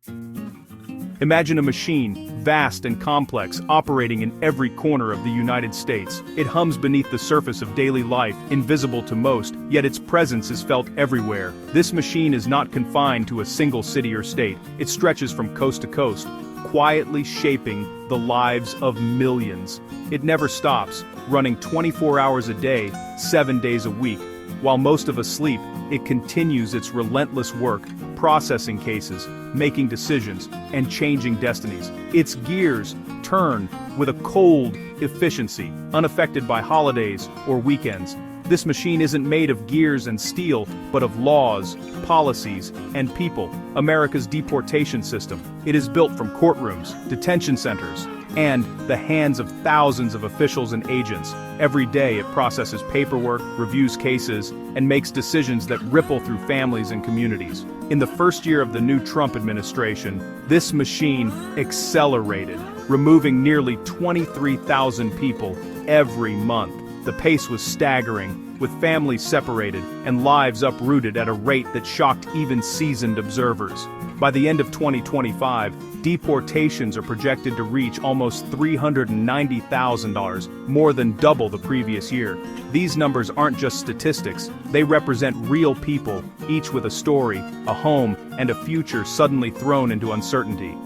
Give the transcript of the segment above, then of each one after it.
Imagine a machine, vast and complex, operating in every corner of the United States. It hums beneath the surface of daily life, invisible to most, yet its presence is felt everywhere. This machine is not confined to a single city or state. It stretches from coast to coast, quietly shaping the lives of millions. It never stops, running 24 hours a day, 7 days a week. While most of us sleep, it continues its relentless work, processing cases, making decisions, and changing destinies. Its gears turn with a cold efficiency, unaffected by holidays or weekends. This machine isn't made of gears and steel, but of laws, policies, and people. America's deportation system. It is built from courtrooms, detention centers, and the hands of thousands of officials and agents. Every day it processes paperwork, reviews cases, and makes decisions that ripple through families and communities. In the first year of the new Trump administration, this machine accelerated, removing nearly 23,000 people every month. The pace was staggering, with families separated and lives uprooted at a rate that shocked even seasoned observers. By the end of 2025, deportations are projected to reach almost $390,000, more than double the previous year. These numbers aren't just statistics, they represent real people, each with a story, a home, and a future suddenly thrown into uncertainty.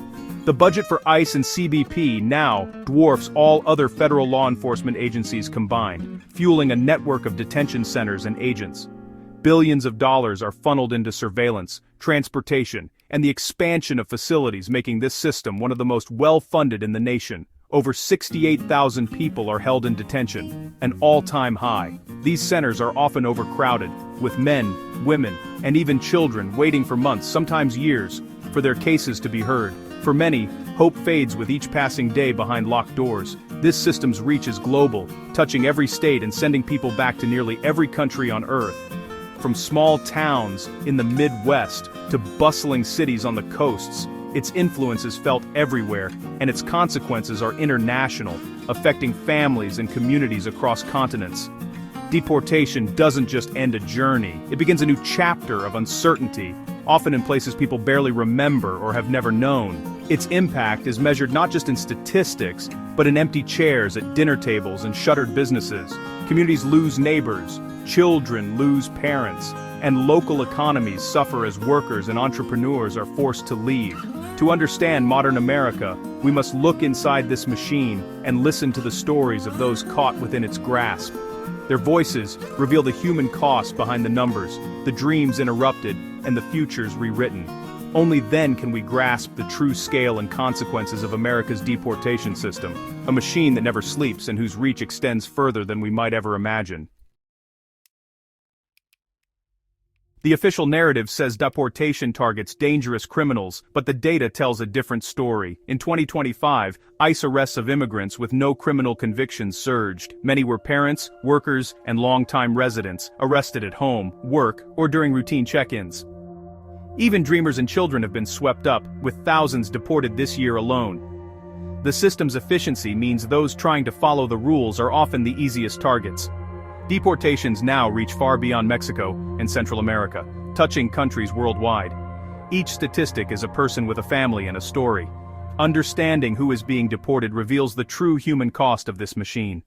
The budget for ICE and CBP now dwarfs all other federal law enforcement agencies combined, fueling a network of detention centers and agents. Billions of dollars are funneled into surveillance, transportation, and the expansion of facilities, making this system one of the most well-funded in the nation. Over 68,000 people are held in detention, an all-time high. These centers are often overcrowded, with men, women, and even children waiting for months, sometimes years, for their cases to be heard. For many, hope fades with each passing day behind locked doors. This system's reach is global, touching every state and sending people back to nearly every country on Earth. From small towns in the Midwest to bustling cities on the coasts, its influence is felt everywhere, and its consequences are international, affecting families and communities across continents. Deportation doesn't just end a journey, it begins a new chapter of uncertainty, often in places people barely remember or have never known. Its impact is measured not just in statistics, but in empty chairs at dinner tables and shuttered businesses. Communities lose neighbors, children lose parents, and local economies suffer as workers and entrepreneurs are forced to leave. To understand modern America, we must look inside this machine and listen to the stories of those caught within its grasp. Their voices reveal the human cost behind the numbers, the dreams interrupted, and the futures rewritten. Only then can we grasp the true scale and consequences of America's deportation system, a machine that never sleeps and whose reach extends further than we might ever imagine. The official narrative says deportation targets dangerous criminals, but the data tells a different story. In 2025, ICE arrests of immigrants with no criminal convictions surged. Many were parents, workers, and long-time residents, arrested at home, work, or during routine check-ins. Even dreamers and children have been swept up, with thousands deported this year alone. The system's efficiency means those trying to follow the rules are often the easiest targets. Deportations now reach far beyond Mexico and Central America, touching countries worldwide. Each statistic is a person with a family and a story. Understanding who is being deported reveals the true human cost of this machine.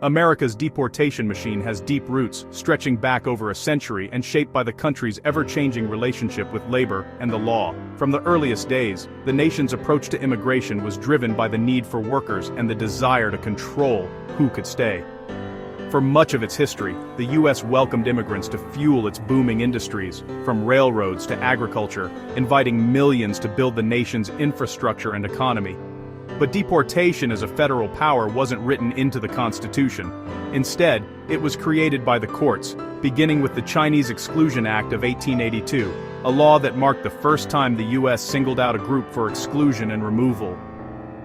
America's deportation machine has deep roots, stretching back over a century and shaped by the country's ever-changing relationship with labor and the law. From the earliest days, the nation's approach to immigration was driven by the need for workers and the desire to control who could stay. For much of its history, the U.S. welcomed immigrants to fuel its booming industries, from railroads to agriculture, inviting millions to build the nation's infrastructure and economy. But deportation as a federal power wasn't written into the Constitution. Instead, it was created by the courts, beginning with the Chinese Exclusion Act of 1882, a law that marked the first time the U.S. singled out a group for exclusion and removal.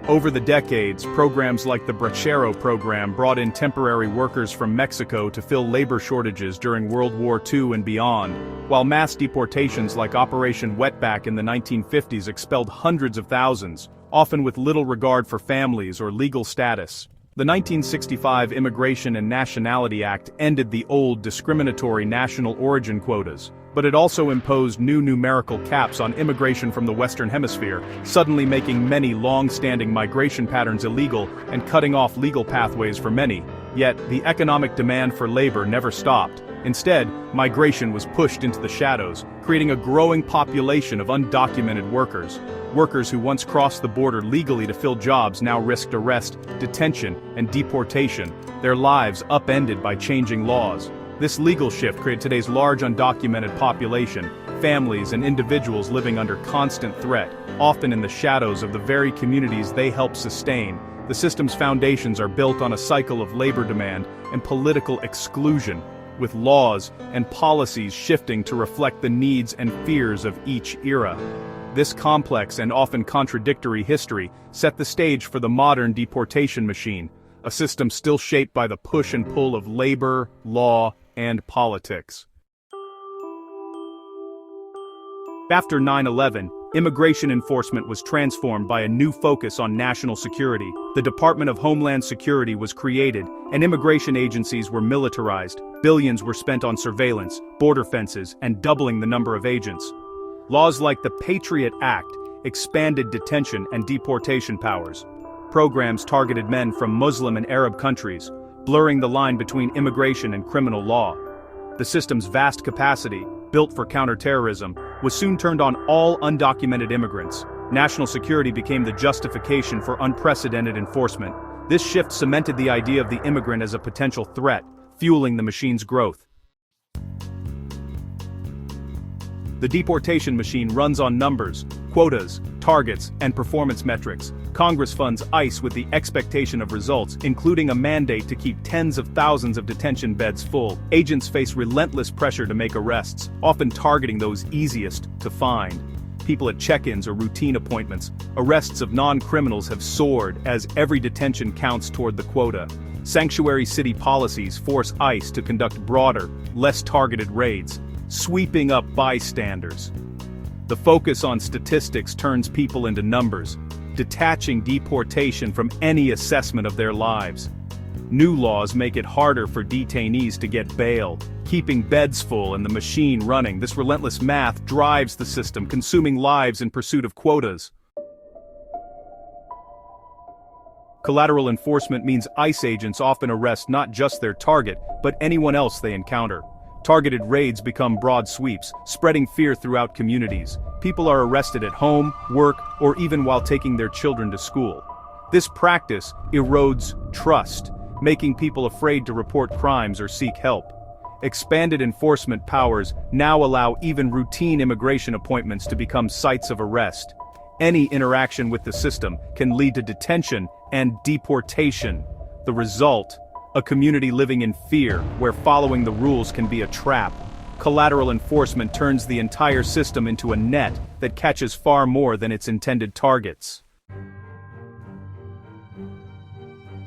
Over the decades, programs like the Bracero program brought in temporary workers from Mexico to fill labor shortages during World War II and beyond, while mass deportations like Operation Wetback in the 1950s expelled hundreds of thousands, often with little regard for families or legal status. The 1965 Immigration and Nationality Act ended the old discriminatory national origin quotas, but it also imposed new numerical caps on immigration from the Western Hemisphere, suddenly making many long-standing migration patterns illegal and cutting off legal pathways for many. Yet, the economic demand for labor never stopped. Instead, migration was pushed into the shadows, creating a growing population of undocumented workers. Workers who once crossed the border legally to fill jobs now risked arrest, detention, and deportation, their lives upended by changing laws. This legal shift created today's large undocumented population, families and individuals living under constant threat, often in the shadows of the very communities they help sustain. The system's foundations are built on a cycle of labor demand and political exclusion, with laws and policies shifting to reflect the needs and fears of each era. This complex and often contradictory history set the stage for the modern deportation machine, a system still shaped by the push and pull of labor, law, and politics. After 9/11, immigration enforcement was transformed by a new focus on national security. The Department of Homeland Security was created, and immigration agencies were militarized. Billions were spent on surveillance, border fences, and doubling the number of agents. Laws like the Patriot Act expanded detention and deportation powers. Programs targeted men from Muslim and Arab countries, blurring the line between immigration and criminal law. The system's vast capacity, built for counterterrorism, was soon turned on all undocumented immigrants. National security became the justification for unprecedented enforcement. This shift cemented the idea of the immigrant as a potential threat, fueling the machine's growth. The deportation machine runs on numbers, quotas, targets, and performance metrics. Congress funds ICE with the expectation of results, including a mandate to keep tens of thousands of detention beds full. Agents face relentless pressure to make arrests, often targeting those easiest to find. People at check-ins or routine appointments. Arrests of non-criminals have soared as every detention counts toward the quota. Sanctuary city policies force ICE to conduct broader, less targeted raids, sweeping up bystanders. The focus on statistics turns people into numbers, detaching deportation from any assessment of their lives. New laws make it harder for detainees to get bail, keeping beds full and the machine running. This relentless math drives the system, consuming lives in pursuit of quotas. Collateral enforcement means ICE agents often arrest not just their target, but anyone else they encounter. Targeted raids become broad sweeps, spreading fear throughout communities. People are arrested at home, work, or even while taking their children to school. This practice erodes trust, making people afraid to report crimes or seek help. Expanded enforcement powers now allow even routine immigration appointments to become sites of arrest. Any interaction with the system can lead to detention and deportation. The result: a community living in fear, where following the rules can be a trap. Collateral enforcement turns the entire system into a net that catches far more than its intended targets.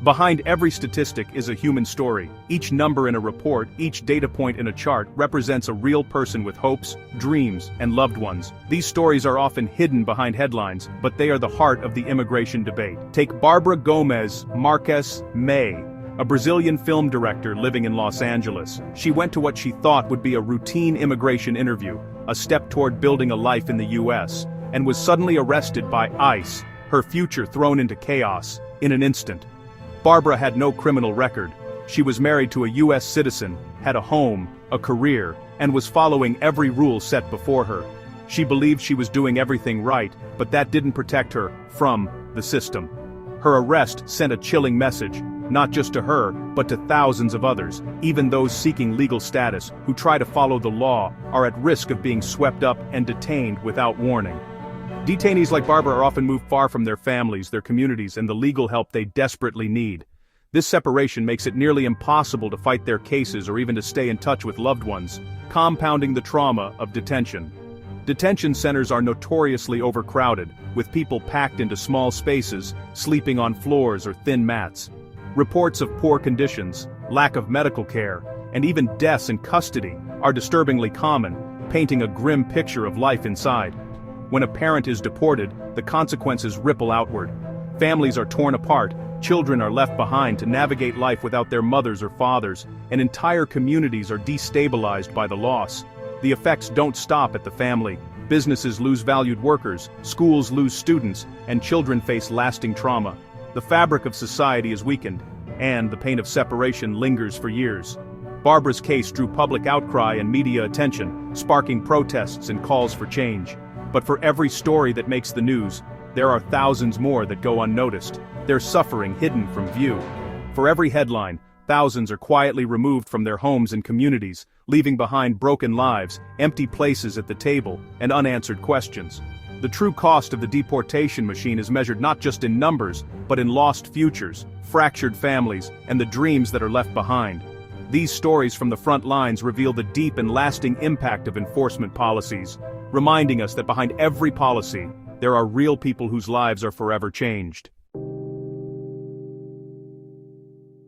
Behind every statistic is a human story. Each number in a report, each data point in a chart represents a real person with hopes, dreams, and loved ones. These stories are often hidden behind headlines, but they are the heart of the immigration debate. Take Barbara Gomes Marques May, a Brazilian film director living in Los Angeles. She went to what she thought would be a routine immigration interview, a step toward building a life in the US, and was suddenly arrested by ICE, her future thrown into chaos in an instant. Barbara had no criminal record. She was married to a US citizen, had a home, a career, and was following every rule set before her. She believed she was doing everything right, but that didn't protect her from the system. Her arrest sent a chilling message, not just to her, but to thousands of others. Even those seeking legal status, who try to follow the law, are at risk of being swept up and detained without warning. Detainees like Barbara are often moved far from their families, their communities, and the legal help they desperately need. This separation makes it nearly impossible to fight their cases or even to stay in touch with loved ones, compounding the trauma of detention. Detention centers are notoriously overcrowded, with people packed into small spaces, sleeping on floors or thin mats. Reports of poor conditions, lack of medical care, and even deaths in custody are disturbingly common, painting a grim picture of life inside. When a parent is deported, the consequences ripple outward. Families are torn apart, Children are left behind to navigate life without their mothers or fathers, and entire communities are destabilized by the loss. The effects don't stop at the family. Businesses lose valued workers, schools lose students, and children face lasting trauma. The fabric of society is weakened, and the pain of separation lingers for years. Barbara's case drew public outcry and media attention, sparking protests and calls for change. But for every story that makes the news, there are thousands more that go unnoticed, their suffering hidden from view. For every headline, thousands are quietly removed from their homes and communities, leaving behind broken lives, empty places at the table, and unanswered questions. The true cost of the deportation machine is measured not just in numbers, but in lost futures, fractured families, and the dreams that are left behind. These stories from the front lines reveal the deep and lasting impact of enforcement policies, reminding us that behind every policy, there are real people whose lives are forever changed.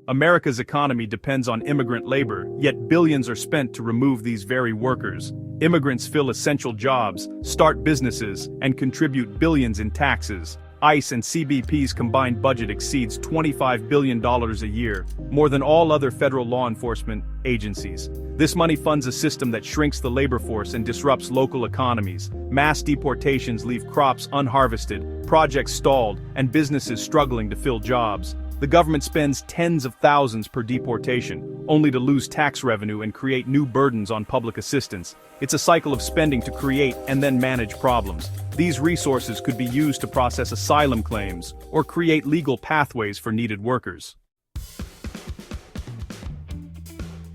America's economy depends on immigrant labor, yet billions are spent to remove these very workers. Immigrants fill essential jobs, start businesses, and contribute billions in taxes. ICE and CBP's combined budget exceeds $25 billion a year, more than all other federal law enforcement agencies. This money funds a system that shrinks the labor force and disrupts local economies. Mass deportations leave crops unharvested, projects stalled, and businesses struggling to fill jobs. The government spends tens of thousands per deportation, only to lose tax revenue and create new burdens on public assistance. It's a cycle of spending to create and then manage problems. These resources could be used to process asylum claims or create legal pathways for needed workers.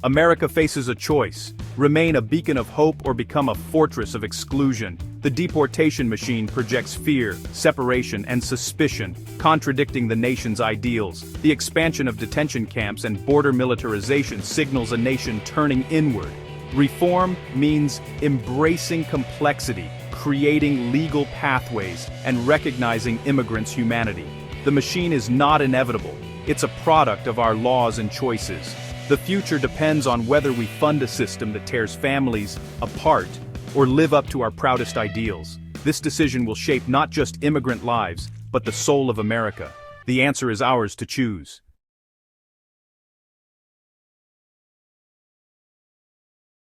America faces a choice: remain a beacon of hope or become a fortress of exclusion. The deportation machine projects fear, separation, and suspicion, contradicting the nation's ideals. The expansion of detention camps and border militarization signals a nation turning inward. Reform means embracing complexity, creating legal pathways, and recognizing immigrants' humanity. The machine is not inevitable. It's a product of our laws and choices. The future depends on whether we fund a system that tears families apart or live up to our proudest ideals. This decision will shape not just immigrant lives, but the soul of America. The answer is ours to choose.